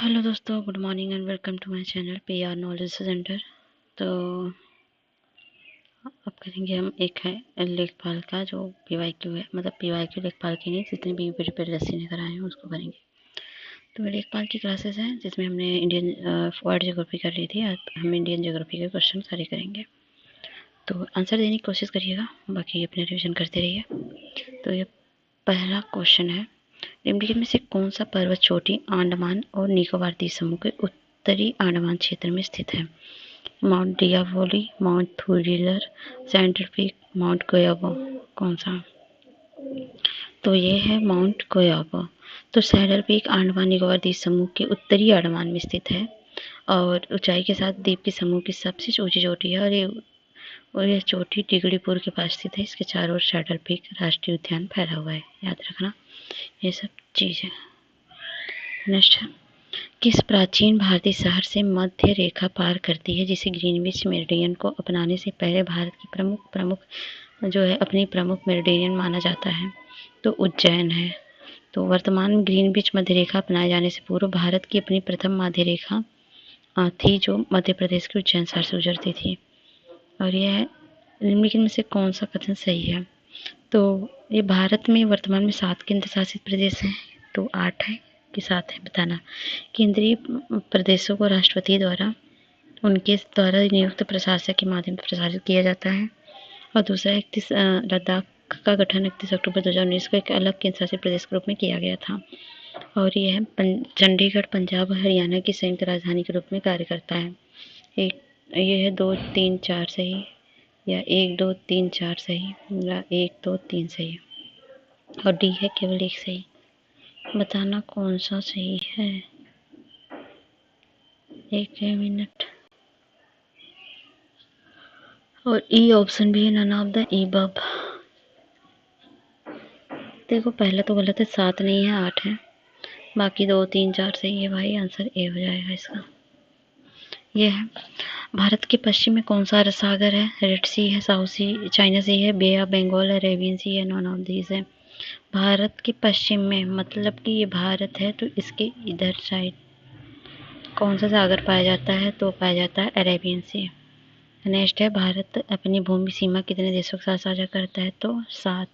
Hello दोस्तों, good morning and welcome to my channel PR knowledge centre. तो अब करेंगे हम एक है लेखपाल का जो पीवाईक्यू है, मतलब पीवाईक्यू लेखपाल की नहीं, जितने भी प्रिपरेशन ने कराए हैं उसको करेंगे। तो लेखपाल की क्लासेस हैं जिसमें हमने इंडियन वर्ल्ड ज्योग्राफी कर ली थी, हम इंडियन ज्योग्राफी के क्वेश्चन सारे करेंगे। तो आंसर देने की कोशिश करिएगा, बाकी अपने रिविजन करते रहिए। तो ये पहला क्वेश्चन है, निम्नलिखित में से कौन सा पर्वत चोटी अंडमान और निकोबार द्वीप समूह के उत्तरी अंडमान क्षेत्र में स्थित है? Mount Diavolo, Mount Thuillier, Saddle Peak, Mount Koyob. कौन सा? तो ये है माउंट कोयाबो। तो सैडल पीक अंडमान निकोबार द्वीप समूह के उत्तरी अंडमान में स्थित है और ऊंचाई के साथ द्वीप के समूह की सबसे ऊंची चोटी है और यह चोटी डिगड़ीपुर के पास स्थित है। इसके चारों ओर सैडल पीक राष्ट्रीय उद्यान फैला हुआ है, याद रखना ये सब चीज़ है। नेक्स्ट है, किस प्राचीन भारतीय शहर से मध्य रेखा पार करती है जिसे ग्रीनविच मेरिडियन को अपनाने से पहले भारत की प्रमुख जो है अपनी प्रमुख मेरिडियन माना जाता है? तो उज्जैन है। तो वर्तमान ग्रीनविच मध्य रेखा अपनाए जाने से पूर्व भारत की अपनी प्रथम मध्य रेखा थी जो मध्य प्रदेश के उज्जैन शहर से गुजरती थी। और यह निम्नलिखित में से कौन सा कथन सही है? तो ये भारत में वर्तमान में 7 केंद्र शासित प्रदेश हैं। तो 8 है कि 7 है, बताना। केंद्रीय प्रदेशों को राष्ट्रपति द्वारा उनके द्वारा नियुक्त प्रशासक के माध्यम से प्रशासित किया जाता है। और दूसरा 31 लद्दाख का गठन 31 अक्टूबर 2019 को एक अलग केंद्र शासित प्रदेश के रूप में किया गया था और यह चंडीगढ़ पंजाब और हरियाणा की संयुक्त राजधानी के रूप में कार्य करता है। ये है 2, 3, 4 सही, या 1, 2, 3, 4 सही, या 1, 2, 3 सही, और डी है केवल एक सही। बताना कौन सा सही है। 1 मिनट। और ई ऑप्शन भी है, नन ऑफ द एबव। देखो पहला तो गलत है, 7 नहीं है, 8 है, बाकी 2, 3, 4 सही है भाई। आंसर ए हो जाएगा इसका। यह है, भारत के पश्चिम में कौन सा सागर है? रेड सी है, साउथ सी, चाइना सी है, बे ऑफ बंगाल है, अरेबियन सी है, नॉन ऑफ दीज है। भारत के पश्चिम में मतलब कि ये भारत है तो इसके इधर साइड कौन सा सागर पाया जाता है? तो पाया जाता है अरेबियन सी। नेक्स्ट है, भारत अपनी भूमि सीमा कितने देशों के साथ साझा करता है? तो 7।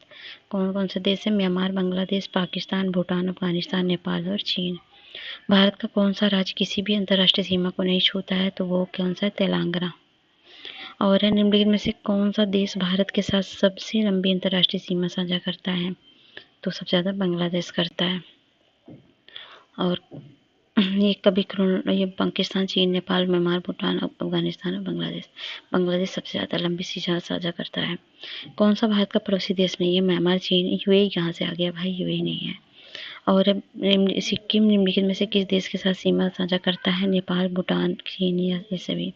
कौन कौन से देश है? म्यांमार, बांग्लादेश, पाकिस्तान, भूटान, अफगानिस्तान, नेपाल और चीन। भारत का कौन सा राज्य किसी भी अंतर्राष्ट्रीय सीमा को नहीं छूता है? तो वो कौन सा है? तेलंगाना। और निम्नलिखित में से कौन सा देश भारत के साथ सबसे लंबी अंतर्राष्ट्रीय सीमा साझा करता है? तो सबसे ज़्यादा बांग्लादेश करता है। और ये ये पाकिस्तान, चीन, नेपाल, म्यांमार, भूटान, अफगानिस्तान और बांग्लादेश। बांग्लादेश सबसे ज़्यादा लंबी सीमा साझा करता है। कौन सा भारत का पड़ोसी देश नहीं है? म्यांमार, चीन, यूएई कहाँ से आ गया भाई? यूएई नहीं है। और सिक्किम निम्नलिखित में से किस देश के साथ सीमा साझा करता है? नेपाल, भूटान, चीन या ये सभी?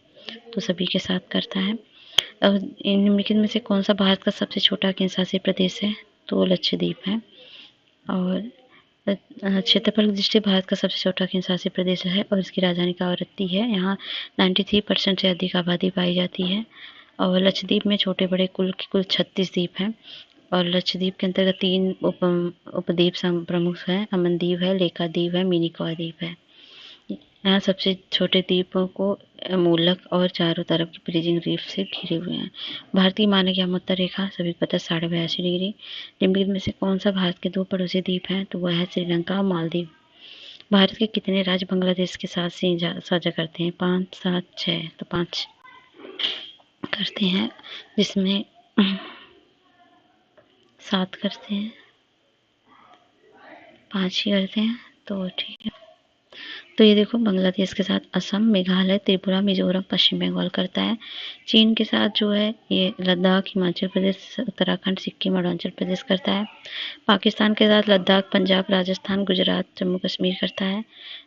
तो सभी के साथ करता है। और निम्नलिखित में से कौन सा भारत का सबसे छोटा केंद्र शासित प्रदेश है? तो लक्षद्वीप है। और क्षेत्रफल की दृष्टि भारत का सबसे छोटा केंद्र शासित प्रदेश है और इसकी राजधानी कावरत्ती है। यहाँ 93% से अधिक आबादी पाई जाती है। और लक्षद्वीप में छोटे बड़े कुल 36 द्वीप हैं और लक्षद्वीप के अंतर्गत 3 उपद्वीप प्रमुख हैं। अमनदीप है, लेकाद्वीप है, मिनिकॉय द्वीप है। यहाँ सबसे छोटे द्वीपों को मूलक और चारों तरफ की ब्रिजिंग रीफ से घिरे हुए हैं। भारत की मानक यामोत्तर रेखा सभी को पता है 82.5 डिग्री। निम्नलिखित में से कौन सा भारत के 2 पड़ोसी द्वीप हैं? तो वह है श्रीलंका और मालदीव। भारत के कितने राज्य बांग्लादेश के साथ साझा करते हैं? 5, 7, 6। तो 5 करते हैं, जिसमें 7 करते हैं, 5 ही करते हैं, तो ठीक है। तो ये देखो, बांग्लादेश के साथ असम, मेघालय, त्रिपुरा, मिजोरम, पश्चिम बंगाल करता है। चीन के साथ जो है ये लद्दाख, हिमाचल प्रदेश, उत्तराखंड, सिक्किम, अरुणाचल प्रदेश करता है। पाकिस्तान के साथ लद्दाख, पंजाब, राजस्थान, गुजरात, जम्मू कश्मीर करता है।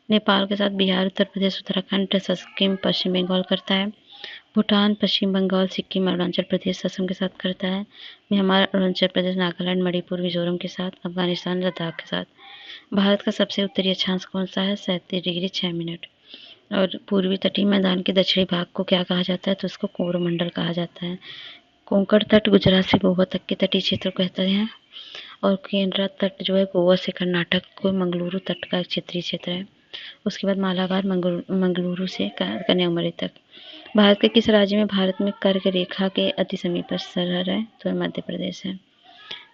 नेपाल के साथ बिहार, उत्तर प्रदेश, उत्तराखंड, सिक्किम, पश्चिम बंगाल करता है। भूटान, पश्चिम बंगाल, सिक्किम, अरुणाचल प्रदेश, असम के साथ करता है। म्यांमार, अरुणाचल प्रदेश, नागालैंड, मणिपुर, मिजोरम के साथ। अफगानिस्तान, लद्दाख के साथ। भारत का सबसे उत्तरी अक्षांश कौन सा है? 37 डिग्री 6 मिनट। और पूर्वी तटीय मैदान के दक्षिणी भाग को क्या कहा जाता है? तो उसको कोरोमंडल कहा जाता है। कोंकण तट गुजरात से गोवा तक के तटीय क्षेत्र कहते हैं और केंद्रा तट जो है गोवा से कर्नाटक को मंगलुरु तट का एक क्षेत्रीय क्षेत्र है। उसके बाद मालाबार मंगलुरु से कन्याकुमारी तक। भारत के किस राज्य में भारत में कर्क रेखा के अति समीप पर शहर है? तो मध्य प्रदेश है।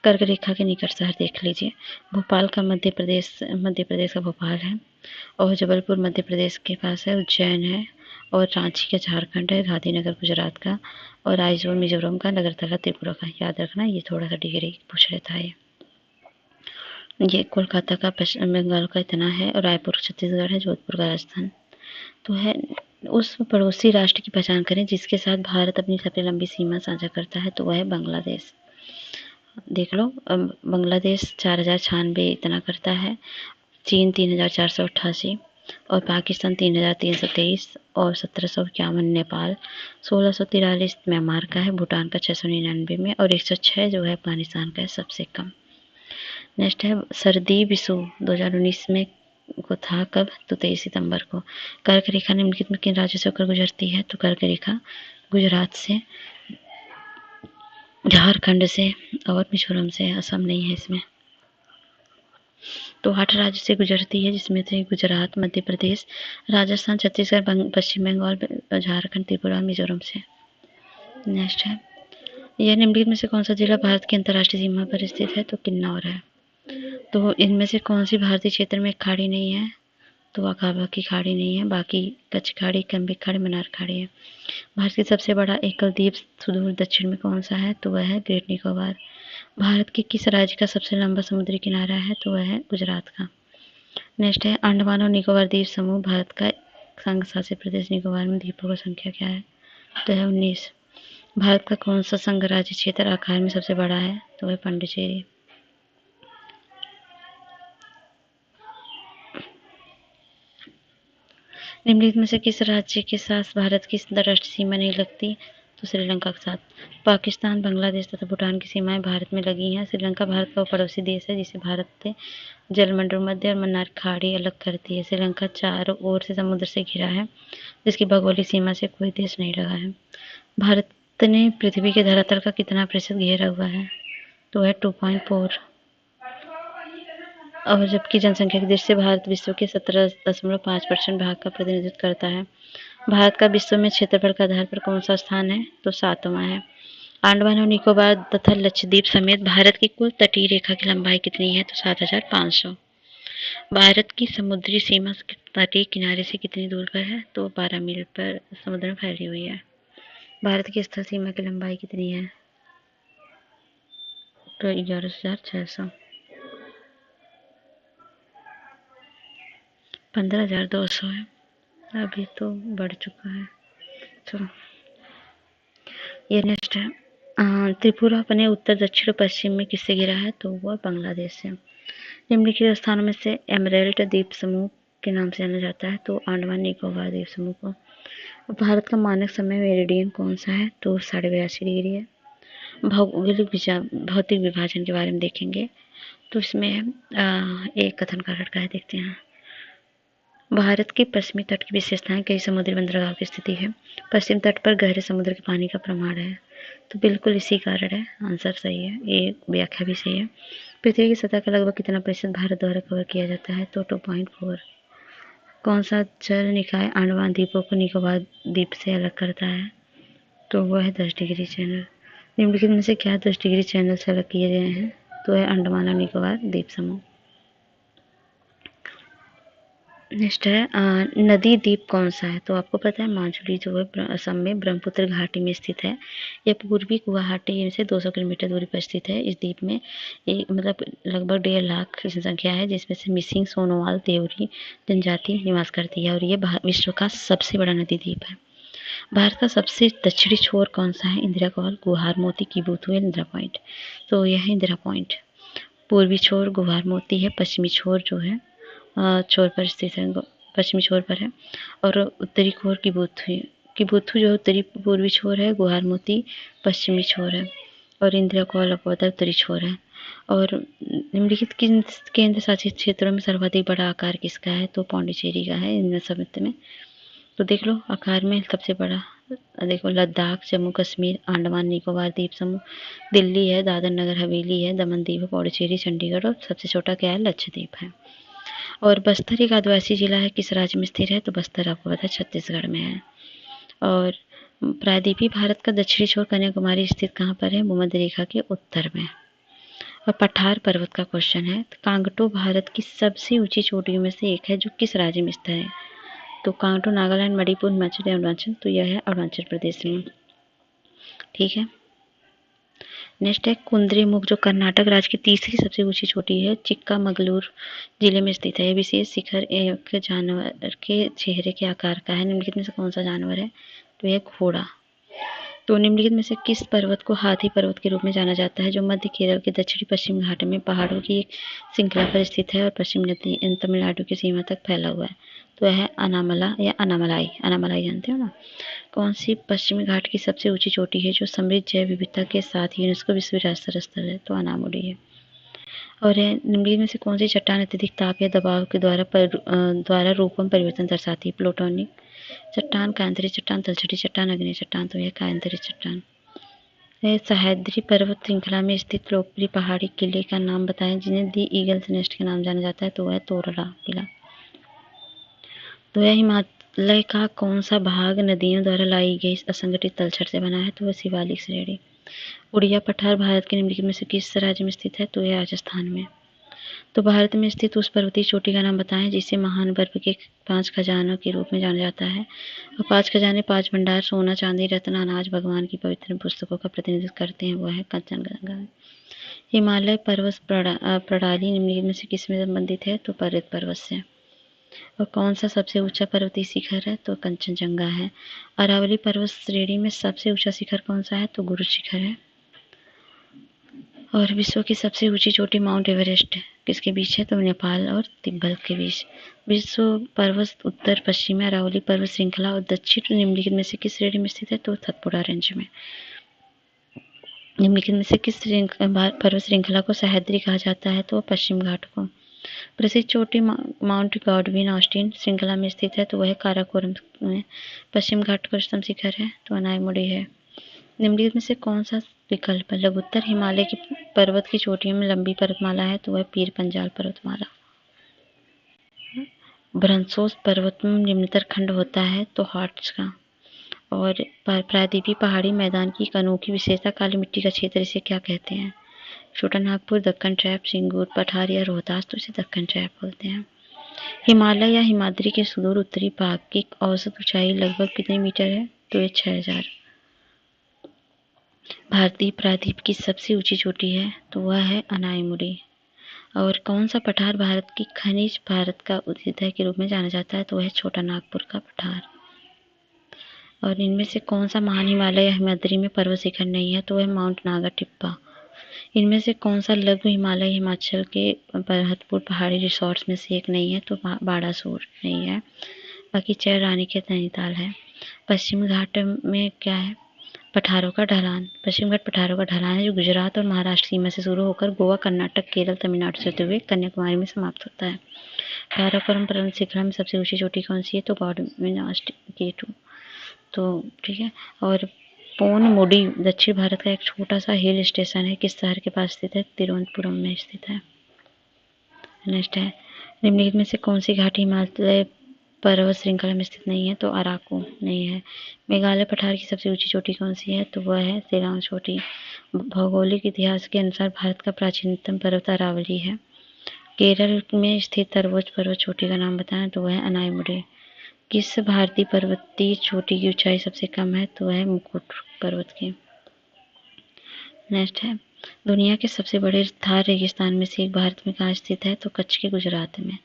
कर्क रेखा के निकट शहर देख लीजिए। भोपाल का मध्य प्रदेश का भोपाल है, और जबलपुर मध्य प्रदेश के पास है, उज्जैन है, और रांची का झारखंड है, गांधीनगर गुजरात का, और आइजोल मिजोरम का, नगरतला त्रिपुरा का। याद रखना, ये थोड़ा सा डिग्री पूछ लेता है। ये कोलकाता का पश्चिम बंगाल का इतना है, और रायपुर छत्तीसगढ़ है, जोधपुर का राजस्थान। तो है उस पड़ोसी राष्ट्र की पहचान करें जिसके साथ भारत अपनी सबसे लंबी सीमा साझा करता है, तो वह है बांग्लादेश। देख लो, बांग्लादेश 4096 इतना करता है, चीन 3488, और पाकिस्तान 3323, और 1751 नेपाल, 1643 म्यांमार का है, भूटान का 699 में, और 106 जो है अफगानिस्तान का है, सबसे कम। नेक्स्ट है सर्दी विश्व 2019 में को था कब? तो 23 सितंबर को। कर्क रेखा निम्नलिखित में किन राज्यों से होकर गुजरती है? तो कर्क रेखा गुजरात से, झारखंड से, और मिजोरम से। असम नहीं है इसमें। तो 8 राज्य से गुजरती है, जिसमें से गुजरात, मध्य प्रदेश, राजस्थान, छत्तीसगढ़, पश्चिम बंगाल, झारखंड, त्रिपुरा, मिजोरम से। नेक्स्ट है, यह निम्नलिखित में से कौन सा जिला भारत की अंतर्राष्ट्रीय सीमा पर स्थित है? तो किन्नौर है। तो इनमें से कौन सी भारतीय क्षेत्र में खाड़ी नहीं है? तो अखाबा की खाड़ी नहीं है, बाकी कच्छ खाड़ी, कंबिक खाड़ी, मन्नार खाड़ी है। भारत की सबसे बड़ा एकल द्वीप सुदूर दक्षिण में कौन सा है? तो वह है ग्रेट निकोबार। भारत के किस राज्य का सबसे लंबा समुद्री किनारा है? तो वह है गुजरात का। नेक्स्ट है, अंडमान और निकोबार द्वीप समूह भारत का संघ शासित प्रदेश। निकोबार में द्वीपों की संख्या क्या है? तो है 19। भारत का कौन सा संघ राज्य क्षेत्र आकार में सबसे बड़ा है? तो वह पांडिचेरी। निम्नलिखित में से किस राज्य के साथ भारत की अंतर्राष्ट्रीय सीमा नहीं लगती? तो श्रीलंका के साथ। पाकिस्तान, बांग्लादेश तथा भूटान की सीमाएं भारत में लगी हैं। श्रीलंका भारत का पड़ोसी देश है, जिसे भारत से जलमंडल मध्य और मन्नार खाड़ी अलग करती है। श्रीलंका चारों ओर से समुद्र से घिरा है, जिसकी भौगोलिक सीमा से कोई देश नहीं लगा है। भारत ने पृथ्वी के धरातल का कितना प्रतिशत घेरा हुआ है? तो है 2.4। और जबकि जनसंख्या की दृष्टि से भारत विश्व के 17.5% भाग का प्रतिनिधित्व करता है। भारत का विश्व में क्षेत्रफल के आधार पर कौन सा स्थान है? तो 7वां है। अंडमान और निकोबार तथा लक्षद्वीप समेत भारत की कुल तटीय रेखा की लंबाई कितनी है? तो 7500। भारत की समुद्री सीमा तटीय किनारे से कितनी दूर पर है? तो 12 मील पर समुद्र में फैली हुई है। भारत की स्थल सीमा की लंबाई कितनी है? तो 11,600। 15,200 है, अभी तो बढ़ चुका है। चलो, ये नेक्स्ट है, त्रिपुरा अपने उत्तर, दक्षिण और पश्चिम में किससे घिरा है? तो वह बांग्लादेश से। निम्नलिखित स्थानों में से एमरेल्ड द्वीप समूह के नाम से जाना जाता है? तो अंडमान निकोबार द्वीप समूह को। भारत का मानक समय मेरिडियन कौन सा है? तो 82.5 डिग्री है। भौतिक विभाजन के बारे में देखेंगे, तो इसमें एक कथन कारक का है, देखते हैं। भारत के पश्चिमी तट की विशेषताएं कई समुद्री बंदरगाह की स्थिति है। पश्चिम तट पर गहरे समुद्र के पानी का प्रमाण है, तो बिल्कुल इसी कारण है। आंसर सही है, ये व्याख्या भी सही है। पृथ्वी की सतह का लगभग कितना प्रतिशत भारत द्वारा कवर किया जाता है? तो 2.4। कौन सा जल निकाय अंडमान द्वीपों को निकोबार द्वीप से अलग करता है? तो वह है 10 डिग्री चैनल। निम्नलिखित में से क्या 10 डिग्री चैनल से अलग किए गए हैं? तो है अंडमान और निकोबार द्वीप समूह। नेक्स्ट है, नदी द्वीप कौन सा है? तो आपको पता है माजुली जो है असम में ब्रह्मपुत्र घाटी में स्थित है। यह पूर्वी गुवाहाटी से 200 किलोमीटर दूरी पर स्थित है। इस द्वीप में एक मतलब लगभग 1.5 लाख जनसंख्या है, जिसमें से मिसिंग सोनोवाल देवरी जनजाति निवास करती है, और ये विश्व का सबसे बड़ा नदी द्वीप है। भारत का सबसे दक्षिणी छोर कौन सा है? इंदिरा कॉल, गुहार मोती, किबुथु या इंदिरा पॉइंट। तो यह है इंदिरा पॉइंट। पूर्वी छोर गुहार मोती है, पश्चिमी छोर जो है छोर पर स्थित है, पश्चिमी छोर पर है, और उत्तरी छोर किबुथु जो उत्तरी पूर्वी छोर है, गुहार मोती पश्चिमी छोर है, और इंदिरा कॉल अपोदा उत्तरी छोर है। और निम्नलिखित किन केंद्र शासित क्षेत्रों में सर्वाधिक बड़ा आकार किसका है? तो पौंडीचेरी का है इन समिति में। तो देख लो आकार में सबसे बड़ा, देखो लद्दाख, जम्मू कश्मीर, अंडमान निकोबार द्वीप समूह, दिल्ली है, दादर नगर हवेली है, दमन दीव, पौंडीचेरी, चंडीगढ़, और सबसे छोटा क्या है? लक्षद्वीप है। और बस्तर एक आदिवासी जिला है, किस राज्य में स्थित है? तो बस्तर आपको पता है छत्तीसगढ़ में है। और प्रायद्वीपीय भारत का दक्षिणी छोर कन्याकुमारी स्थित कहाँ पर है? भूमध्य रेखा के उत्तर में। और पठार पर्वत का क्वेश्चन है, तो कांगटो भारत की सबसे ऊंची चोटियों में से एक है जो किस राज्य में स्थित है? तो कांगटो नागालैंड, मणिपुर, हिमाचल या अरुणाचल? तो यह है अरुणाचल प्रदेश में। ठीक है। नेक्स्ट है कुद्रेमुख, जो कर्नाटक राज्य की तीसरी सबसे ऊंची चोटी है, चिक्कामगलूर जिले में स्थित है। यह विशेष शिखर एक जानवर के चेहरे के आकार का है। निम्नलिखित में से कौन सा जानवर है? तो यह घोड़ा। तो निम्नलिखित में से किस पर्वत को हाथी पर्वत के रूप में जाना जाता है, जो मध्य केरल के दक्षिणी पश्चिम घाट में पहाड़ों की एक श्रृंखला पर स्थित है और पश्चिम नदी तमिलनाडु की सीमा तक फैला हुआ है? तो यह है अनामला या अनामलाई। अनामलाई जानते हो ना? कौन सी पश्चिमी घाट की सबसे ऊंची चोटी है जो समृद्ध जैव विविधता के साथ यूनेस्को विश्व विरासत स्थल है? तो अनामुडी है। और निम्नलिखित में से कौन सी चट्टान अत्यधिक ताप या दबाव के द्वारा रूपम परिवर्तन दर्शाती है? प्लूटोनिक चट्टान, कायांतरित चट्टान, तलछटी चट्टान, अग्नि चट्टान? तो यह कायांतरित चट्टान। सह्याद्री पर्वत श्रृंखला में स्थित लोकप्रिय पहाड़ी किले का नाम बताएं जिन्हें दी ईगल्स नेस्ट के नाम जाना जाता है? तो वह तोरला किला। तो यह हिमालय का कौन सा भाग नदियों द्वारा लाई गई असंगठित तलछट से बना है? तो वह शिवालिक श्रेणी। उड़िया पठार भारत के निम्नलिखित में से किस राज्य में स्थित है? तो यह राजस्थान में। तो भारत में स्थित उस पर्वतीय चोटी का नाम बताएं जिसे महान बर्फ के 5 खजानों के रूप में जाना जाता है। और 5 खजाने 5 भंडार सोना, चांदी, रत्न, अनाज, भगवान की पवित्र पुस्तकों का प्रतिनिधित्व करते हैं, वह है कंचनजंगा। हिमालय पर्वत प्रणाली निम्नलिखित में से किसमें संबंधित है? तो पर्वत पर्वत से। और कौन सा सबसे ऊंचा पर्वतीय शिखर है? तो कंचनजंगा है। अरावली पर्वत श्रेणी में सबसे ऊंचा शिखर कौन सा है? तो गुरु शिखर है। और विश्व की सबसे ऊंची चोटी माउंट एवरेस्ट किसके बीच है? तो नेपाल और तिब्बत के बीच। विश्व पर्वत उत्तर पश्चिम में अरावली पर्वत श्रृंखला और दक्षिण निम्नलिखित में से किस श्रेणी में स्थित है? तो सतपुड़ा रेंज में। निम्नलिखित में से किस पर्वत श्रृंखला को सह्याद्री कहा जाता है? तो पश्चिम घाट को। प्रसिद्ध चोटी माउंट गॉडविन ऑस्टिन श्रृंखला में स्थित है, तो वह काराकोरम में। पश्चिम घाट का उच्चतम शिखर है, तो अनायमुडी है। निम्नलिखित में से कौन सा विकल्प है? लघुत्तर हिमालय की पर्वत की चोटियों में लंबी पर्वतमाला है, तो वह पीर पंजाल पर्वतमाला। ब्रह्मोस पर्वत में निम्नतर खंड होता है, तो हार्ट्स का। और प्रायद्वीपीय पहाड़ी मैदान की एक अनोखी विशेषता काली मिट्टी का क्षेत्र, इसे क्या कहते हैं? छोटा नागपुर, दक्कन ट्रैप, सिंगूर, पठार या रोहतास? तो इसे दक्कन ट्रैप बोलते हैं। हिमालय या हिमाद्री के सुदूर उत्तरी भाग की औसत ऊंचाई लगभग कितने मीटर है? तो ये 6000। भारतीय प्रायद्वीप की सबसे ऊंची चोटी है, तो वह है अनायमुडी। और कौन सा पठार भारत की खनिज भारत का हृदय के रूप में जाना जाता है? तो वह छोटा नागपुर का पठार। और इनमें से कौन सा महान हिमालय या हिमाद्री में पर्वत शिखर नहीं है? तो वह माउंट नागा टिप्पा। इनमें से कौन सा लघु हिमालय हिमाचल के महत्वपूर्ण पहाड़ी रिसोर्ट्स में से एक नहीं है? तो बाड़ासूर नहीं है। बाकी चैर रानीखेत नैनीताल है। पश्चिम घाट में क्या है? पठारों का ढलान। पश्चिम घाट पठारों का ढलान है जो गुजरात और महाराष्ट्र सीमा से शुरू होकर गोवा, कर्नाटक, केरल, तमिलनाडु से होते हुए कन्याकुमारी में समाप्त होता है। काराकोरम पर्वत श्रृंखला में सबसे ऊंची चोटी कौन सी है? तो गॉडविन K2। तो ठीक है। और पोनमुडी दक्षिण भारत का एक छोटा सा हिल स्टेशन है, किस शहर के पास स्थित है? तिरुवनंतपुरम में स्थित है। नेक्स्ट है, निम्नलिखित में से कौन सी घाटी हिमालय पर्वत श्रृंखला में स्थित नहीं है? तो अराकू नहीं है। मेघालय पठार की सबसे ऊंची चोटी कौन सी है? तो वह है शिलांग चोटी। भौगोलिक इतिहास के अनुसार भारत का प्राचीनतम पर्वत अरावली है। केरल में स्थित सर्वोच्च पर्वत चोटी का नाम बताएं, तो वह है अनायमुडी। किस भारतीय पर्वतीय चोटी की ऊंचाई सबसे कम है? तो वह मुकुट पर्वत की। नेक्स्ट है, दुनिया के सबसे बड़े थार रेगिस्तान में से एक भारत में कहाँ स्थित है? तो कच्छ के गुजरात में।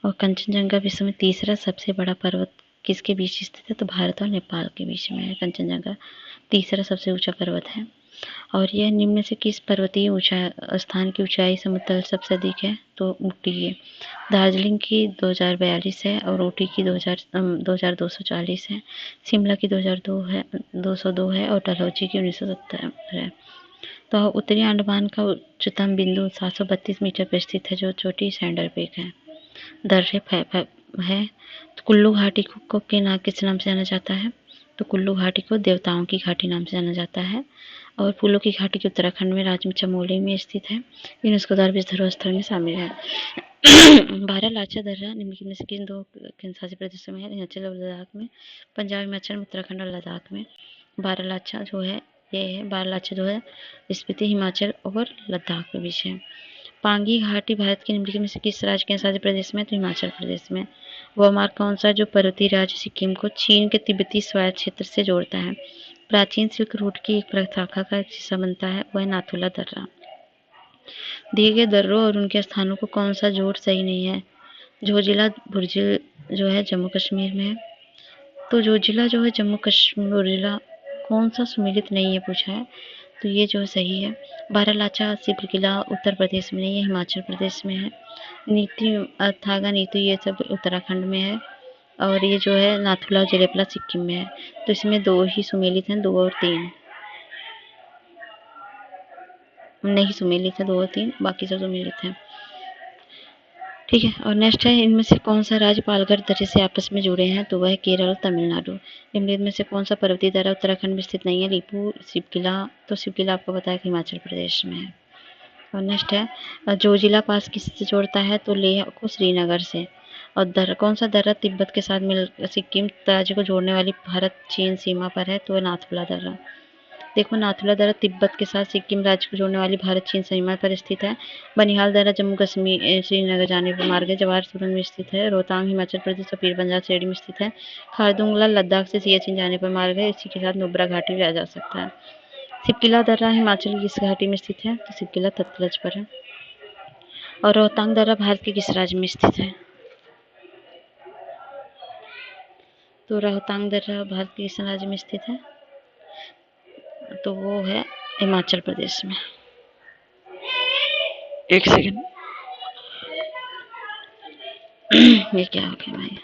और कंचनजंगा विश्व में तीसरा सबसे बड़ा पर्वत किसके बीच स्थित है? तो भारत और नेपाल के बीच में है। कंचनजंगा तीसरा सबसे ऊंचा पर्वत है। और यह निम्न में से किस पर्वतीय स्थान की ऊंचाई समुद्र तल सबसे अधिक है? तो ऊटी की। दार्जिलिंग की 2042 है और ऊटी की 2240 है। शिमला की 202 है और डलहौजी की 1970 है। तो उत्तरी अंडमान का उच्चतम बिंदु 732 मीटर पर स्थित है, जो चोटी सैंडर पीक है। दर्रे है। तो कुल्लू घाटी को किस नाम से जाना जाता है? तो कुल्लू घाटी को देवताओं की घाटी नाम से जाना जाता है। और फूलों की घाटी की उत्तराखंड में राज्य में चमोली में स्थित है। यूनेस्को द्वारा विश्व धरोहर स्थल में शामिल है। बारालाचा दर्रा निम्नलिखित में से किन दो केंद्रशासित प्रदेशों में है? हिमाचल और लद्दाख में, पंजाब, हिमाचल, उत्तराखंड और लद्दाख में। बारालाचा जो है ये है, बारालाचा जो है स्पीति, हिमाचल और लद्दाख के बीच है। पांगी घाटी भारत के निम्नलिखित में से किस राज्य के केंद्रशासित प्रदेश में? तो हिमाचल प्रदेश में। वह मार्ग कौन सा जो पर्वतीय राज्य सिक्किम को चीन के तिब्बती स्वायत्त क्षेत्र से जोड़ता है? प्राचीन सिल्क रूट की एक प्रशाखा का हिस्सा बनता है, वह नाथुला दर्रा। दिए गए दर्रों और उनके स्थानों को कौन सा जोड़ सही नहीं है? जोजिला बुर्जिल जो है जम्मू कश्मीर में है। तो जोजिला जो है जम्मू कश्मीर, बुर्जिला कौन सा सुमेलित नहीं है पूछा है, तो ये जो सही है। बारालाचा सिल्क किला उत्तर प्रदेश में नहीं है, हिमाचल प्रदेश में है। नीति थागा नीति ये सब उत्तराखंड में है, और ये जो है नाथुला जलेपला सिक्किम में है। तो इसमें दो ही सुमेलित हैं, 2 और 3 नहीं सुमेलित है, 2 और 3 बाकी सब सुमेलित हैं। ठीक है, और नेक्स्ट है इनमें से कौन सा राज्य पालघर दर्रे से आपस में जुड़े हैं? तो वह है केरल और तमिलनाडु। निम्नलिखित में से कौन सा पर्वतीय दर्रा उत्तराखंड में स्थित नहीं है? लीपू शिवकिला, तो शिवकिला आपको पता है कि हिमाचल प्रदेश में है। और नेक्स्ट है जोजिला पास किससे जोड़ता है? तो लेह को श्रीनगर से। और दर्रा कौन सा दर्रा तिब्बत के साथ मिल सिक्किम राज्य को जोड़ने वाली भारत चीन सीमा पर है? तो नाथुला दर्रा। देखो नाथुला दर्रा तिब्बत के साथ सिक्किम राज्य को जोड़ने वाली भारत चीन सीमा पर स्थित है। बनिहाल दर्रा जम्मू कश्मीर श्रीनगर जाने का मार्ग है। जवाहर सुरंग में स्थित है। रोहतांग हिमाचल प्रदेश और पीरपंजाल श्रेणी में स्थित है। खारदुंगला लद्दाख से सियाचिन जाने पर मार्ग है। इसी के साथ नुब्रा घाटी भी जा सकता है। सिपकिला दर्रा हिमाचल की किस घाटी में स्थित है? तो सिपकिला सतलज पर है। और रोहतांग दर्रा भारत के किस राज्य में स्थित है? तो रोहतांग दर्रा भारत के किस राज्य में स्थित है? तो वो है हिमाचल प्रदेश में। एक सेकंड ये क्या हो गया भाई?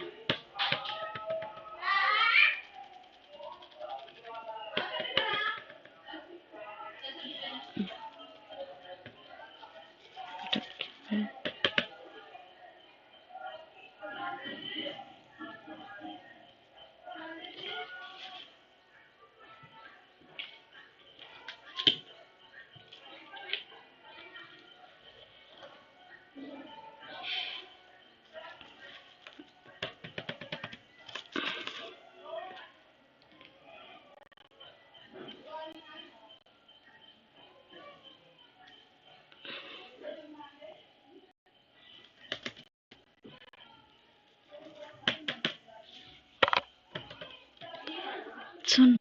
सुन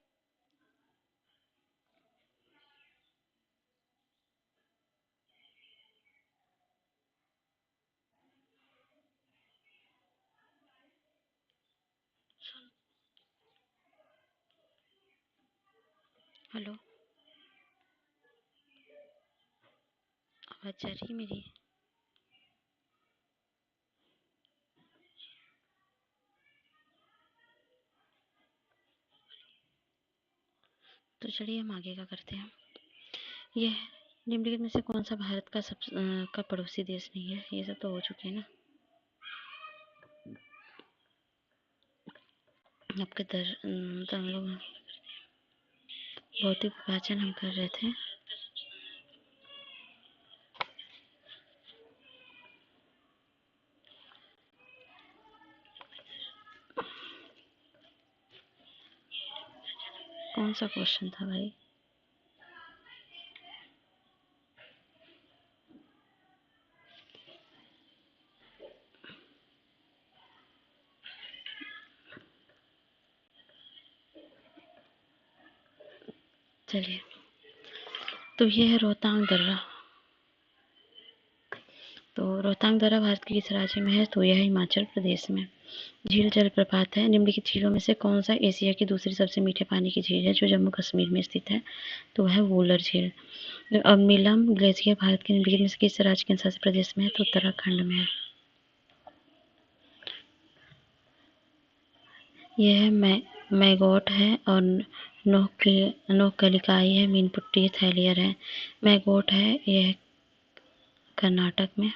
हेलो, आवाज जा रही है मेरी? तो चलिए हम आगे का करते हैं। यह निम्नलिखित में से कौन सा भारत का का पड़ोसी देश नहीं है? ये सब तो हो चुके हैं ना। आपके तो हम लोग भौतिक विभाजन हम कर रहे थे। कौन सा क्वेश्चन था भाई? चलिए, तो ये है रोहतांग दर्रा। तो रोहतांग दर्रा भारत के किस राज्य में है? तो यह हिमाचल प्रदेश में। झील जलप्रपात है। निम्नलिखित झीलों में से कौन सा एशिया की दूसरी सबसे मीठे पानी की झील है जो जम्मू कश्मीर में स्थित है? तो वह है वूलर झील। अब नीलम ग्लेशियर भारत के निम्नलिखित में से किस राज्य के केंद्रशासित प्रदेश में है? तो उत्तराखंड में है। यह मैगोट है और नोहकलिकाई है। मीनपुट्टी थैलियर है। मैगोट है यह कर्नाटक में,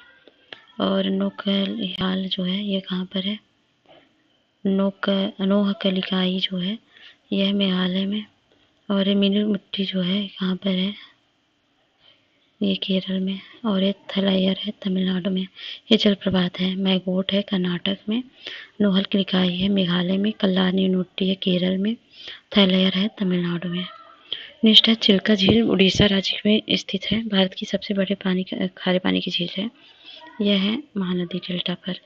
और नोहकलिहाल जो है ये कहाँ पर है? नोहकलिकाई जो है यह मेघालय में, और मीनपुट्टी जो है कहाँ पर है? ये केरल में, और ये थलायर है तमिलनाडु में। ये जलप्रपात है। मैगोट है कर्नाटक में। नोहल किलिकाई है मेघालय में। कल्लानीनुट्टी है केरल में। थलायर है तमिलनाडु में। नेक्स्ट है चिल्का झील, उड़ीसा राज्य में स्थित है। भारत की सबसे बड़े खारे पानी की झील है। यह है महानदी डेल्टा पर।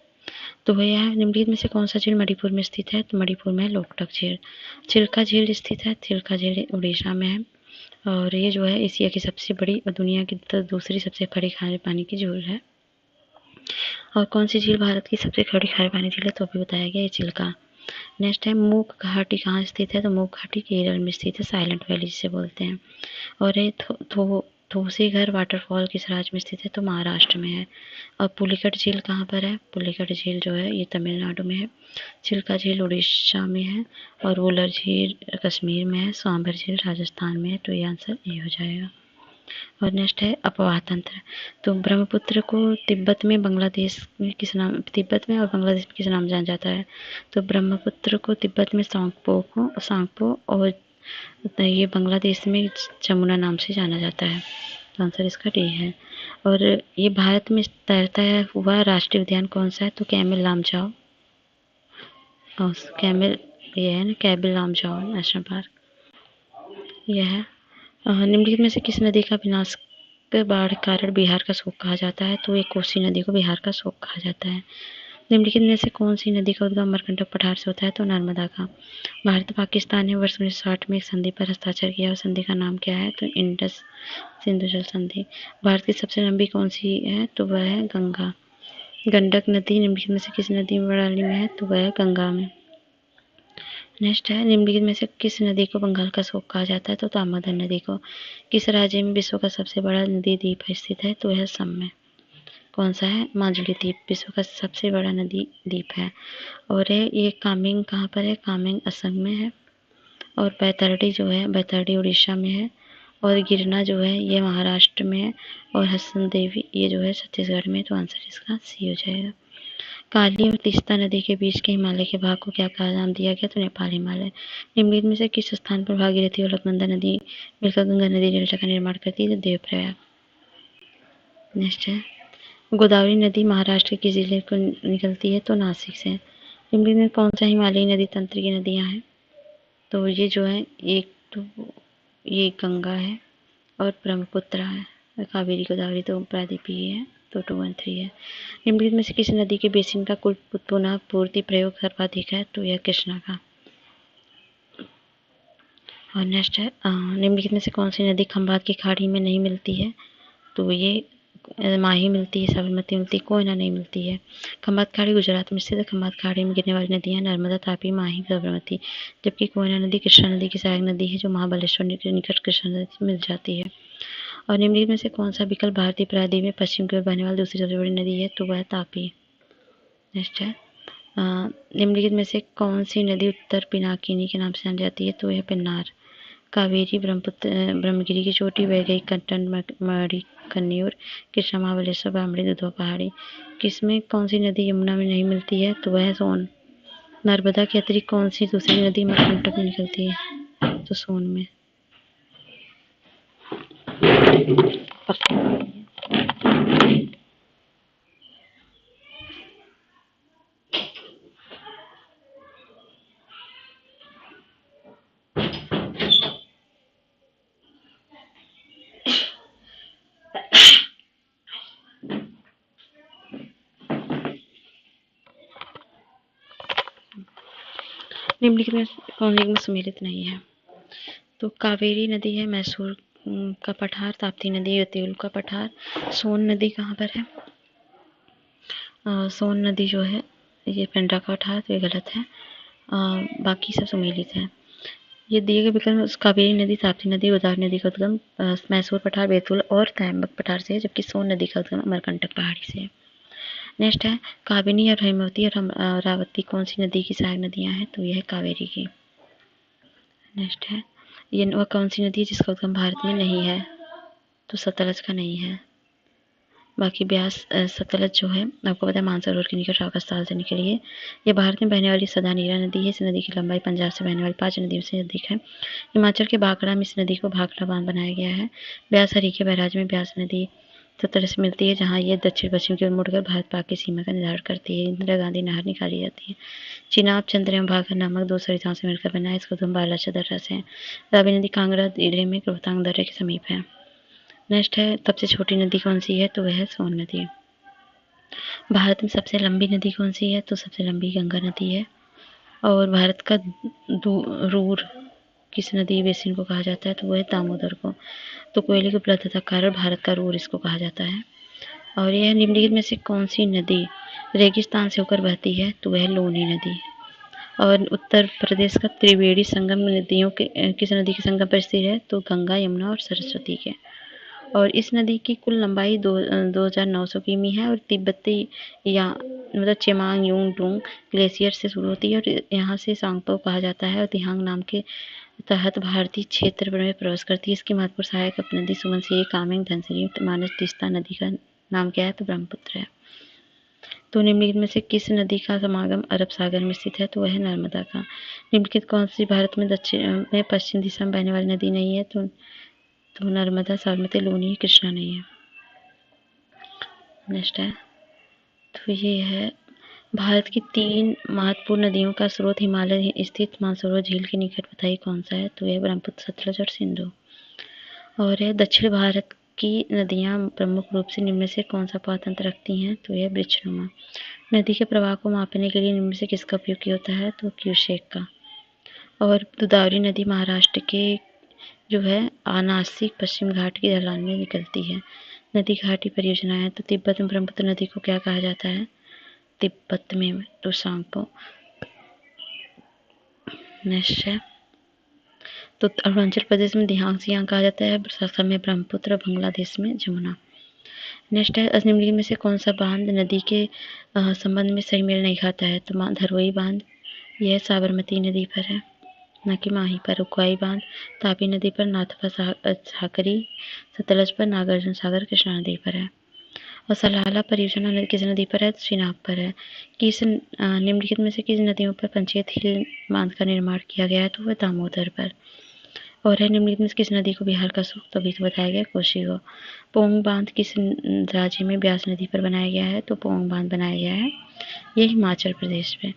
तो यह निम्नलिखित में से कौन सा झील मणिपुर में स्थित है? तो मणिपुर में लोकटक झील। चिल्का झील स्थित है। चिल्का झील उड़ीसा में है, और ये जो है एशिया की सबसे बड़ी और दुनिया की दूसरी सबसे बड़ी खारे पानी की झील है। और कौन सी झील भारत की सबसे बड़ी खारे पानी झील है? तो अभी बताया गया ये चिल्का। नेक्स्ट है मूक घाटी कहाँ स्थित है? तो मूक घाटी केरल में स्थित है, साइलेंट वैली जिसे बोलते हैं। और ये थोसीघर वाटरफॉल किस राज्य में स्थित है? तो महाराष्ट्र में है। और पुलिकट झील कहाँ पर है? पुलिकट झील जो है ये तमिलनाडु में है। चिल्का झील उड़ीसा में है, और वुलर झील कश्मीर में है। सांभर झील राजस्थान में है। तो ये आंसर ए हो जाएगा। और नेक्स्ट है अपवाह तंत्र। तो ब्रह्मपुत्र को तिब्बत में बांग्लादेश में किस नाम, तिब्बत में और बांग्लादेश में किस नाम जाना जाता है? तो ब्रह्मपुत्र को तिब्बत में सांगपो और ये बांग्लादेश में जमुना नाम से जाना जाता है। तो आंसर इसका डी है। और ये भारत में तैरता हुआ राष्ट्रीय उद्यान कौन सा है? तो कैमिल लामजाओ, कैमिल ये है ना, कैबिल लामजाओ नेशनल पार्क यह है। निम्नलिखित में से किस नदी का विनाश बाढ़ के कारण बिहार का शोक कहा जाता है? तो ये कोसी नदी को बिहार का शोक कहा जाता है। निम्नलिखित में से कौन सी नदी का उद्गम अमरकंटक पठार से होता है? तो नर्मदा का। भारत पाकिस्तान ने वर्ष 1960 में एक संधि पर हस्ताक्षर किया, और संधि का नाम क्या है? तो इंडस सिंधु जल संधि। भारत की सबसे लंबी कौन सी है? तो वह है गंगा। गंडक नदी निम्नलिखित में से किस नदी में प्रणाली में है? तो वह है गंगा में। नेक्स्ट है निम्नलिखित में से किस नदी को बंगाल का शोक कहा जाता है? तो दामोदर नदी को। किस राज्य में विश्व का सबसे बड़ा नदी द्वीप स्थित है? तो यह असम में। कौन सा है? माजुली द्वीप विश्व का सबसे बड़ा नदी द्वीप है। और ये कामेंग कहाँ पर है? कामेंग असम में है। और बैतरणी जो है, बैतरणी उड़ीसा में है। और गिरना जो है ये महाराष्ट्र में है। और हसन देवी ये जो है छत्तीसगढ़ में। तो आंसर इसका सी हो जाएगा। काली और तीस्ता नदी के बीच के हिमालय के भाग को क्या का नाम दिया गया? तो नेपाल हिमालय। निम्नलिखित में से किस स्थान पर भागीरथी और अलकनंदा नदी मिलकर गंगा नदी डेल्टा का निर्माण करती है? तो देवप्रयाग। नेक्स्ट है गोदावरी नदी महाराष्ट्र के जिले को निकलती है? तो नासिक से। निम्नलिखित में कौन सा हिमालयी नदी तंत्र की नदियां हैं? तो ये जो है एक तो ये गंगा है और ब्रह्मपुत्र है। कावेरी गोदावरी तो प्रायद्वीपीय है। तो 2 और 3 है। निम्नलिखित में से किस नदी के बेसिन का कुल पुनः पूर्ति प्रयोग सर्वाधिक है? तो यह कृष्णा का। और नेक्स्ट है निम्नलिखित में से कौन सी नदी खंभात की खाड़ी में नहीं मिलती है? तो ये माही मिलती है, साबरमती मिलती है, कोयना नहीं मिलती है। खंभात खाड़ी गुजरात में स्थित है। खंभात खाड़ी में गिरने वाली नदियां नर्मदा, तापी, माही, साबरमती। जबकि कोयना नदी कृष्णा नदी की सहायक नदी है, जो महाबलेश्वर के निकट कृष्णा नदी से मिल जाती है। और निम्नलिखित में से कौन सा विकल्प भारतीय प्रायद्वीप में पश्चिम की ओर बहने वाली दूसरी सबसे बड़ी नदी है? तो वह तापी। नेक्स्ट है निम्नलिखित में से कौन सी नदी उत्तर पिनाकिनी के नाम से जानी जाती है? तो यह पेन्नार। कावेरी, ब्रह्मपुत्र, ब्रह्मगिरी की चोटी, वैगई, कंटन, मणि, कन्नूर, कृष्णा, महाबलेश्वर, बामड़ी, दुधवा पहाड़ी। किसमें कौन सी नदी यमुना में नहीं मिलती है? तो वह सोन। नर्मदा के अतिरिक्त कौन सी दूसरी नदी अमरकंटक में निकलती है? तो सोन में। निम्नलिखित में कौन एक में सम्मिलित नहीं है? तो कावेरी नदी है मैसूर का पठार, ताप्ती नदी रतेलू का पठार। सोन नदी कहाँ पर है? सोन नदी जो है ये पेंड्रा का पठार, तो ये गलत है। बाकी सब सम्मिलित है। ये दिए गए विकल्प कावेरी नदी, ताप्ती नदी, गोदावरी नदी का उद्गम मैसूर पठार, बैतूल और त्रयंबक पठार से है, जबकि सोन नदी का उद्गम अमरकंटक पहाड़ी से है। नेक्स्ट है काबिनी और हेमवती और रावती कौन सी नदी की सहायक नदियां हैं? तो यह है कावेरी की। नेक्स्ट है ये वह कौन सी नदी है जिसका उद्गम भारत में नहीं है? तो सतलज का नहीं है। बाकी ब्यास सतलज जो है आपको पता है मानसरोवर के निकट रावका स्थल से निकली है। ये भारत में बहने वाली सदानीरा नदी है। इस नदी की लंबाई पंजाब से बहने वाली 5 नदियों से अधिक है। हिमाचल के भाखड़ा में इस नदी को भाखड़ा बांध बनाया गया है। ब्यास हरीके बैराज में ब्यास नदी सतलज से मिलती है, जहाँ ये दक्षिण पश्चिम की ओर मुड़कर भारत पाक की सीमा का निर्धारण करती है। इंदिरा गांधी नहर निकाली जाती है। चिनाब चंद्र एवं भाखड़ नामक 2 सरिताओं से मिलकर बना है। इसका उद्गम बालाचा दर्रा से है। रावी नदी कांगड़ा जिले में रोहतांग दर्रे के समीप है। नेक्स्ट है सबसे छोटी नदी कौन सी है, तो वह है सोन नदी। भारत में सबसे लंबी नदी कौन सी है, तो सबसे लंबी गंगा नदी है। और भारत का रूर किस नदी बेसिन को कहा जाता है, तो वह है दामोदर को। तो कोयले की उपलब्धता के कारण भारत का रूर इसको कहा जाता है। और यह निम्नलिखित में से कौन सी नदी रेगिस्तान से होकर बहती है, तो वह लूनी नदी। और उत्तर प्रदेश का त्रिवेणी संगम नदियों के किस नदी के संगम पर स्थित है, तो गंगा, यमुना और सरस्वती के। और इस नदी की कुल लंबाई 2900 किमी है और तिब्बती या मतलब चेमांग यूंग डूंग ग्लेशियर से शुरू होती है और यहाँ से सांगपो कहा जाता है और दिहांग नाम के तहत भारतीय क्षेत्र में प्रवेश करती है। इसकी महत्वपूर्ण सहायक उपनदी सुमनसिरी, कामेंग, धनसिरी, मानस, तीस्ता नदी का नाम क्या है, तो ब्रह्मपुत्र है। तो निम्नलिखित में से किस नदी का समागम अरब सागर में स्थित है, तो वह है नर्मदा का। निम्नलिखित कौन सी भारत में दक्षिण में पश्चिम दिशा में बहने वाली नदी नहीं है, तो नर्मदा, साबरमती, लूनी, कृष्णा नहीं है। नेक्स्ट है, तो ये है भारत की 3 महत्वपूर्ण नदियों का स्रोत हिमालय स्थित मानसरोवर झील के निकट बताइए कौन सा है, तो यह ब्रह्मपुत्र, सतलज और सिंधु। और यह दक्षिण भारत की नदियां प्रमुख रूप से निम्न में से कौन सा पातंत्र रखती हैं, तो यह वृक्षनुमा। नदी के प्रवाह को मापने के लिए निम्न में से किसका उपयोग किया होता है, तो क्यूसेक का। और गोदावरी नदी महाराष्ट्र के जो है अनासिक पश्चिम घाट की ढलान में निकलती है। नदी घाटी परियोजना है। तो तिब्बत में ब्रह्मपुत्र नदी को क्या कहा जाता है, तिब्बत में तो सांगपो। नेक्स्ट है, तो अरुणाचल प्रदेश में दिहांग सियांग कहा जाता है, असम में ब्रह्मपुत्र, बांग्लादेश में जमुना। नेक्स्ट है, निम्नलिखित में से कौन सा बांध नदी के संबंध में सही मेल नहीं खाता है, तो धरोई बांध, यह साबरमती नदी पर है न कि माही पर। उक्वाई बांध तापी नदी पर, नाथपा साकरी सतलज पर, नागार्जुन सागर कृष्णा नदी पर है। और सलाला परियोजना किस नदी पर है, चिनाब पर है। किस निम्नलिखित में से किस नदियों पर पंचायत हिल बांध का निर्माण किया गया है, तो वह दामोदर पर। और है निम्नलिखित में किस नदी को बिहार का सूक्त अभी तो बताया गया, कोसी को। पोंग बांध किस राज्य में ब्यास नदी पर बनाया गया है, तो पोंग बांध बनाया गया है, ये हिमाचल प्रदेश में।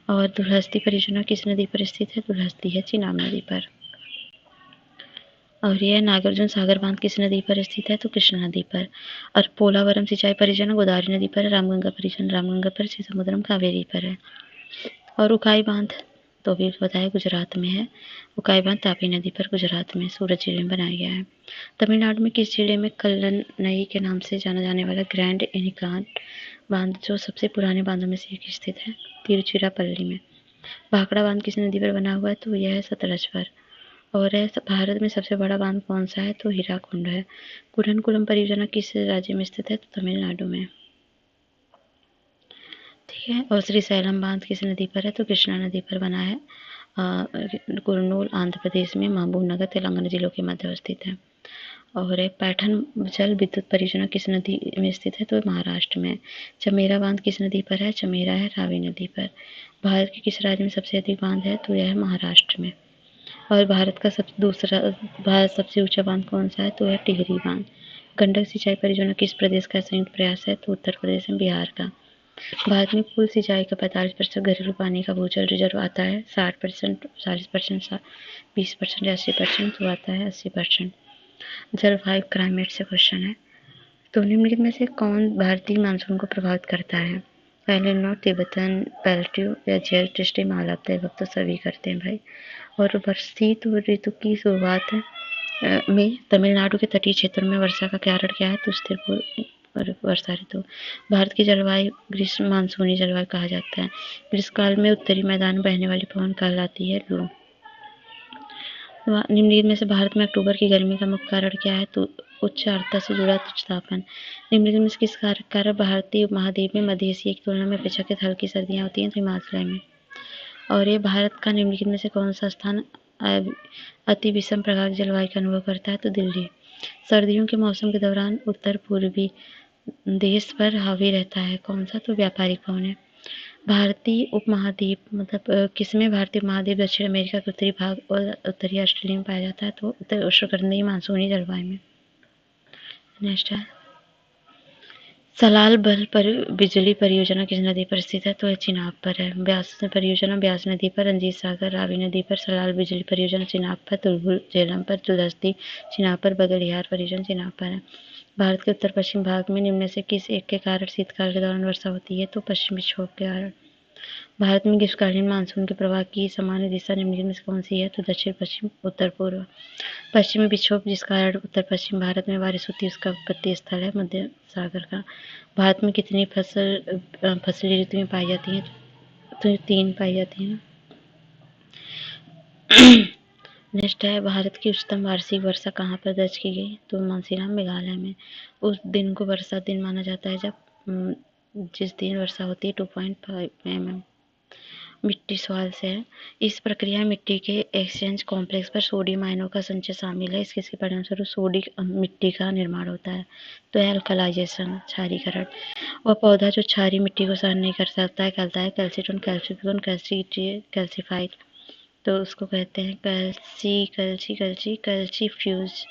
और दुलहस्ती परियोजना किस नदी पर स्थित है, दुलहस्ती है चिनाब नदी पर। और यह नागार्जुन सागर बांध किस नदी पर स्थित है, तो कृष्णा नदी पर। और पोलावरम सिंचाई परियोजना गोदावरी नदी पर है। रामगंगा परियोजना रामगंगा पर, समुद्रम कावेरी पर है। और उकाई बांध तो भी बताया गुजरात में है। उकाई बांध तापी नदी पर गुजरात में सूरत जिले में बनाया गया है। तमिलनाडु में किस जिले में कल्लनई के नाम से जाना जाने वाला ग्रैंड एनिकान बांध जो सबसे पुराने बांधों में से एक स्थित है, तिरुचिरापल्ली में। भाखड़ा बांध किस नदी पर बना हुआ है, तो यह है सतलज पर। और है भारत में सबसे बड़ा बांध कौन सा है, तो हीराकुंड है। कुरनकुलम परियोजना किस राज्य में स्थित है, तो तमिलनाडु में। ठीक है। और श्रीशैलम बांध किस नदी पर है, तो कृष्णा नदी पर बना है। कुरनूल आंध्र प्रदेश में, महबूब नगर तेलंगाना जिलों के मध्य अवस्थित है। और पैठन जल विद्युत परियोजना किस नदी में स्थित है, तो महाराष्ट्र में। चमेरा बांध किस नदी पर है, चमेरा है रावी नदी पर। भारत के किस राज्य में सबसे अधिक बांध है, तो यह है महाराष्ट्र में। और भारत सबसे ऊंचा बांध कौन सा है, तो यह टिहरी बांध। गंडक सिंचाई परियोजना किस प्रदेश का संयुक्त प्रयास है, तो उत्तर प्रदेश में, बिहार का। भारत में कुल सिंचाई का 45% घरेलू पानी का भूजल रिजर्व आता है। 60%, 40%, 20% या 80% तो आता है 80%। जलवायु क्लाइमेट से क्वेश्चन है। तो निम्नलिखित में से कौन भारतीय मानसून को प्रभावित करता है, पहले नॉर्थ तिब्बतन प्लेट्यू या जेल टिस्टी मालव तो सभी करते हैं भाई। और शीत ऋतु की शुरुआत में तमिलनाडु के तटीय क्षेत्रों में वर्षा का कारण क्या है, तो स्थिर वर्षा ऋतु। भारत की जलवायु ग्रीष्म मानसूनी जलवायु कहा जाता है। ग्रीष्मकाल में उत्तरी मैदान में बहने वाली पवन कहलाती है लू। निम्नलिखित में से भारत में अक्टूबर की गर्मी का मुख्य कारण क्या है, तो उच्च आर्द्रता से जुड़ा तापमान। निम्नलिखित में से किस कारण भारतीय उपमहाद्वीप में मध्य एशिया की तुलना में अपेक्षाकृत हल्की सर्दियां होती हैं, तो हिमालय में। और ये भारत का निम्नलिखित में से कौन सा स्थान अति विषम प्रकार की जलवायु का अनुभव करता है, तो दिल्ली। सर्दियों के मौसम के दौरान उत्तर पूर्वी देश पर हावी रहता है? कौन सा? तो व्यापारिक भवन है। भारतीय उपमहाद्वीप मतलब किसमें भारतीय उपमहाद्वीप दक्षिण अमेरिका के उत्तरी भाग और उत्तरी ऑस्ट्रेलिया में पाया जाता है? तो उत्तर उष्णकटिबंधीय मानसूनी जलवायु में। नेक्स्ट है सलाल बल पर बिजली परियोजना किस नदी पर स्थित है? तो यह चिनाब पर है। ब्यास परियोजना ब्यास नदी पर, रंजीत सागर रावी नदी पर। सलाल बिजली परियोजना चिनाब पर, तुलहुल झेलम पर, तुलहस्ती चिनाब पर, बगलिहार परियोजना चिनाब पर है। भारत के उत्तर पश्चिम भाग में निम्न में से किस एक के कारण शीतकाल के दौरान वर्षा होती है? तो पश्चिमी विक्षोभ के कारण। भारत में ग्रीष्मकालीन मानसून के प्रवाह की सामान्य दिशा निम्नलिखित में से कौन सी है? तो दक्षिण पश्चिम उत्तर पूर्व। पश्चिमी विक्षोभ जिस कारण उत्तर पश्चिम भारत में बारिश होती है उसका उत्पत्ति स्थल है मध्य सागर का। भारत में कितनी फसली ऋतुएं पाई जाती हैं? तो 3 पाई जाती हैं। नेक्स्ट है भारत की उच्चतम वार्षिक वर्षा कहाँ पर दर्ज की गई? तो मानसीराम मेघालय में। उस दिन को वर्षा दिन माना जाता है जब जिस दिन वर्षा होती है 2.5 mm। मिट्टी सवाल से है। इस प्रक्रिया में मिट्टी के एक्सचेंज कॉम्प्लेक्स पर सोडियम आयनों का संचय शामिल है। इसके परिणामस्वरूप सोडिक मिट्टी का निर्माण होता है। तो है अल्कलाइजेशन, क्षारीकरण। वह पौधा जो क्षारीय मिट्टी को सहन नहीं कर सकता है कहलाता है कैल्सीटोन, कैल्सिफिकन, कैल्सीफाइड। तो उसको कहते हैं कैल्सीफ्यूज।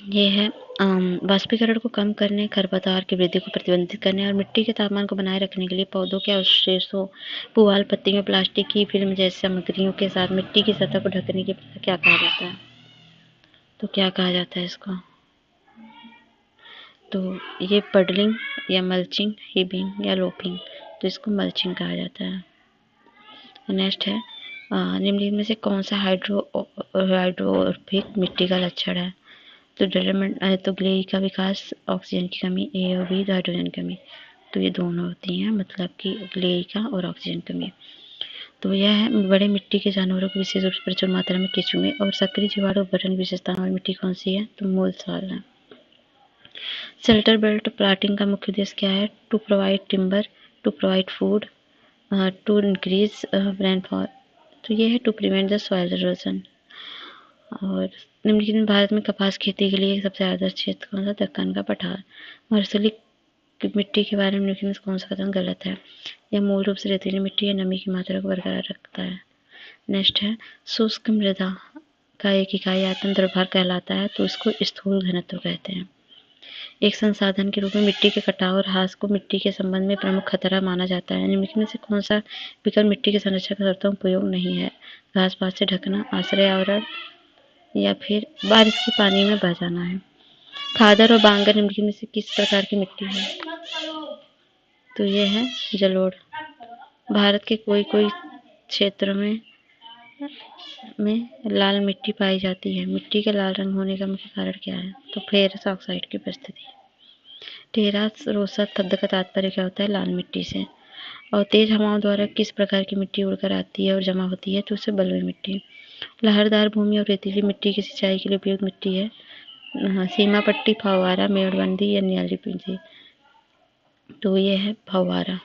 ये है वाष्पीकरण को कम करने, खरपतवार की वृद्धि को प्रतिबंधित करने और मिट्टी के तापमान को बनाए रखने के लिए पौधों के अवशेषों, पुआल, पत्तियों, प्लास्टिक की फिल्म जैसी सामग्रियों के साथ मिट्टी की सतह को ढकने की प्रक्रिया क्या कहा जाता है? तो क्या कहा जाता है इसको? तो ये पडलिंग या मल्चिंग, हिबिंग या लोपिंग। तो इसको मल्चिंग कहा जाता है। नेक्स्ट है निम्नलिखित में से कौन सा हाइड्रोफिक मिट्टी का लक्षण है? तो डेवलपमेंट तो ग्लेई का विकास, ऑक्सीजन की कमी, ए और बी हाइड्रोजन की कमी। तो ये दोनों होती हैं, मतलब कि ग्लेई का और ऑक्सीजन कमी। तो यह है बड़े मिट्टी के जानवरों की विशेष रूप से प्रचुर मात्रा में केंचुए और सक्रिय जीवाणु गठन विशेषताओं वाली मिट्टी कौन सी है? तो मूल साल है। शेल्टर बेल्ट प्लाटिंग का मुख्य उद्देश्य क्या है? To provide timber, to provide food, to increase rainfall. तो ये है to prevent the soil erosion. और निम्नलिखित में भारत में कपास खेती के लिए सबसे आदर्श क्षेत्र कौन सा? दक्कन का पठार। मर्सलिक मिट्टी के बारे में निम्नलिखित में कौन सा कथन गलत है? यह मूल रूप से रेतीली मिट्टी है, नमी की मात्रा को बरकरार रखता है। नेक्स्ट है शुष्क मृदा का एक इकाई आयतन द्रव्यभार कहलाता है, तो इसको स्थूल घनत्व कहते हैं। एक संसाधन के रूप में मिट्टी के कटाव और ह्रास को मिट्टी के संबंध में प्रमुख खतरा माना जाता है। निम्नलिखित में से कौन सा विकल्प मिट्टी के संरक्षण का सर्वोत्तम उपयोग नहीं है? घास पात से ढकना, आश्रय आवरण, या फिर बारिश के पानी में बह जाना है। खादर और बांगर निम्नलिखित में से किस प्रकार की मिट्टी है? तो ये है जलोढ़। भारत के कोई कोई क्षेत्रों में लाल मिट्टी पाई जाती है। मिट्टी के लाल रंग होने का मुख्य कारण क्या है? तो फेरस ऑक्साइड की उपस्थिति। टेरास रोसा शब्द का तात्पर्य क्या होता है? लाल मिट्टी से। और तेज हवाओं द्वारा किस प्रकार की मिट्टी उड़कर आती है और जमा होती है? तो उसे बलुई मिट्टी। लहरदार भूमि और रेतीली मिट्टी की सिंचाई के लिए उपयुक्त मिट्टी है? सीमा पट्टी, फव्वारा, मेड़बंदी या न्याली पिंजी। तो ये है फव्वारा।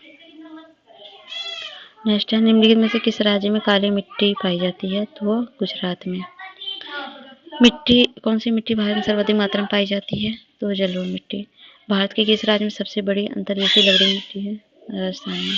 नेक्स्ट है निम्नलिखित में से किस राज्य में काली मिट्टी पाई जाती है? तो गुजरात में। मिट्टी कौन सी मिट्टी भारत में सर्वाधिक मात्रा में पाई जाती है? तो जलोढ़ मिट्टी। भारत के किस राज्य में सबसे बड़ी अंतर्देशीय लवणीय मिट्टी है? राजस्थान में।